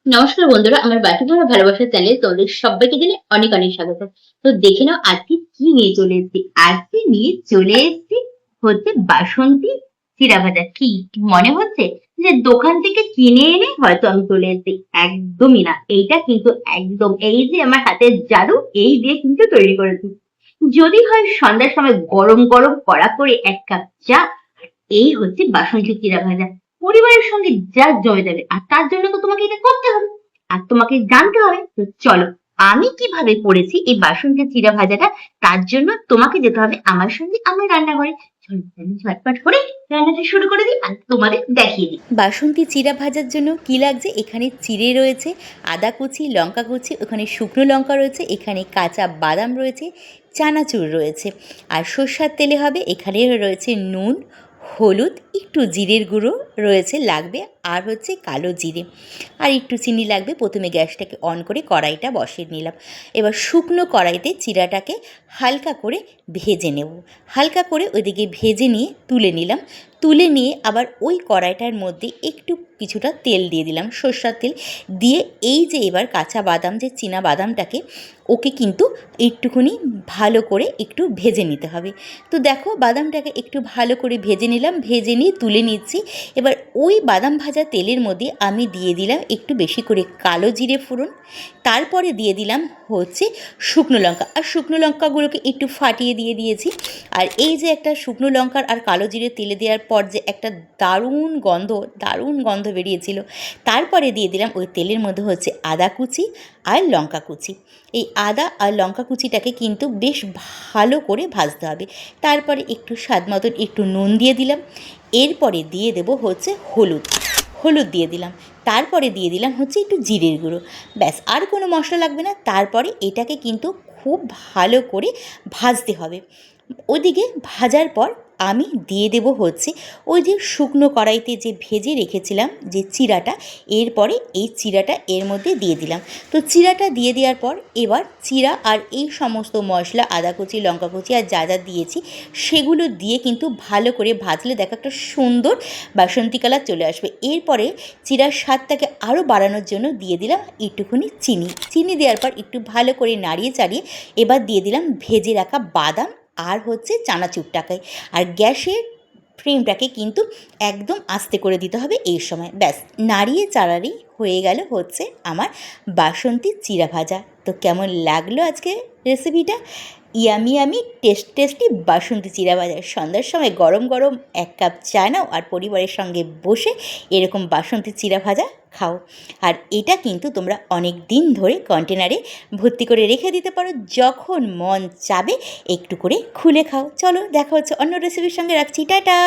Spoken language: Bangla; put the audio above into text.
নমস্কার বন্ধুরা, আমার বাটি ভরা ভালোবাসার চ্যানেলে তোমাদের সবাইকে জানাই অনেক অনেক স্বাগত। তো দেখে নাও আজকে কি নিয়ে চলে এসেছি। আজকে নিয়ে চলে এসেছি হচ্ছে বাসন্তী চিড়া ভাজা। কি মনে হচ্ছে যে দোকান থেকে কিনে এনে হয়তো আমি চলে এসেছি? একদমই না, এইটা কিন্তু একদম এই যে আমার হাতের জাদু, এই দিয়ে কিন্তু তৈরি করেছি। যদি হয় সন্ধ্যার সময় গরম গরম কড়া করে এক কাপ চা, এই হচ্ছে বাসন্তী চিড়া ভাজা। পরিবারের সঙ্গে যা জমে যাবে, আর তার জন্য তো তোমাকে এটা করতে হবে, আর তোমাকে জানতে হবে। তো চলো, আমি কিভাবে করেছি এই বাসন্তী চিড়া ভাজাটা, তার জন্য তোমাকে যেতে হবে আমার সঙ্গে আমার রান্নাঘরে। চলো আমি ঝটপট করে রান্নাটা শুরু করে দিই আর তোমাদের দেখিয়ে দিই। বাসন্তী চিড়া ভাজার জন্য কি লাগছে, এখানে চিড়ে রয়েছে, আদা কুচি, লঙ্কা কুচি, ওখানে শুকনো লঙ্কা রয়েছে, এখানে কাঁচা বাদাম রয়েছে, চানাচুর রয়েছে, আর সর্ষার তেলে হবে। এখানে রয়েছে নুন, হলুদ, একটু জিরের গুঁড়ো রয়েছে লাগবে, আর হচ্ছে কালো জিরে, আর একটু চিনি লাগবে। প্রথমে গ্যাসটাকে অন করে কড়াইটা বসিয়ে নিলাম। এবার শুকনো কড়াইতে চিড়াটাকে হালকা করে ভেজে নেব। হালকা করে ওইদিকে ভেজে নিয়ে তুলে নিলাম। তুলে নিয়ে আবার ওই কড়াইটার মধ্যে একটু কিছুটা তেল দিয়ে দিলাম, সর্ষার তেল দিয়ে এই যে এবার কাঁচা বাদাম, যে চীনা বাদামটাকে, ওকে কিন্তু একটুখানি ভালো করে একটু ভেজে নিতে হবে। তো দেখো বাদামটাকে একটু ভালো করে ভেজে নিলাম, ভেজে নিয়ে তুলে নিচ্ছি। এবার ওই বাদাম ভাজা তেলের মধ্যে আমি দিয়ে দিলাম একটু বেশি করে কালো জিরে ফোড়ন, তারপরে দিয়ে দিলাম হচ্ছে শুকনো লঙ্কা, আর শুকনো লঙ্কাগুলোকে একটু ফাটিয়ে দিয়ে দিয়েছি। আর এই যে একটা শুকনো লঙ্কার আর কালো জিরে তেলে দেওয়ার পর যে একটা দারুণ গন্ধ বেরিয়েছিল, তারপরে দিয়ে দিলাম ওই তেলের মধ্যে হচ্ছে আদা কুচি আর লঙ্কা কুচি। এই আদা আর লঙ্কা কুচিটাকে কিন্তু বেশ ভালো করে ভাজতে হবে। তারপরে একটু স্বাদ মতন একটু নুন দিয়ে দিলাম। এরপরে দিয়ে দেব হচ্ছে হলুদ দিয়ে দিলাম। তারপরে দিয়ে দিলাম হচ্ছে একটু জিরের গুঁড়ো। ব্যাস, আর কোনো মশলা লাগবে না। তারপরে এটাকে কিন্তু খুব ভালো করে ভাজতে হবে। ওদিকে ভাজার পর আমি দিয়ে দেব হচ্ছে ওই যে শুকনো কড়াইতে যে ভেজে রেখেছিলাম যে চিড়াটা, এরপরে এই চিড়াটা এর মধ্যে দিয়ে দিলাম। তো চিড়াটা দিয়ে দেওয়ার পর এবার চিড়া আর এই সমস্ত মশলা, আদা কুচি, লঙ্কা কুচি আর যা যা দিয়েছি সেগুলো দিয়ে কিন্তু ভালো করে ভাজলে দেখো একটা সুন্দর বাসন্তী কালার চলে আসবে। এরপরে চিড়ার স্বাদটাকে আরও বাড়ানোর জন্য দিয়ে দিলাম একটুখানি চিনি দেওয়ার পর একটু ভালো করে নাড়িয়ে চাড়িয়ে এবার দিয়ে দিলাম ভেজে রাখা বাদাম আর হচ্ছে চানাচুরটাকে। আর গ্যাসের ফ্লেমটাকে কিন্তু একদম আস্তে করে দিতে হবে এই সময়। ব্যাস, নাড়িয়ে চাড়ালেই হয়ে গেল হচ্ছে আমার বাসন্তী চিড়া ভাজা। তো কেমন লাগলো আজকে রেসিপিটা? ইয়ামি টেস্টি বাসন্তী চিড়া ভাজা। সন্ধ্যার সময় গরম গরম এক কাপ চা নাও আর পরিবারের সঙ্গে বসে এরকম বাসন্তী চিড়া ভাজা খাও। আর এটা কিন্তু তোমরা অনেক দিন ধরে কন্টেনারে ভর্তি করে রেখে দিতে পারো, যখন মন চাবে একটু করে খুলে খাও। চলো দেখা হচ্ছে অন্য রেসিপির সঙ্গে, রাখছি, টাটা।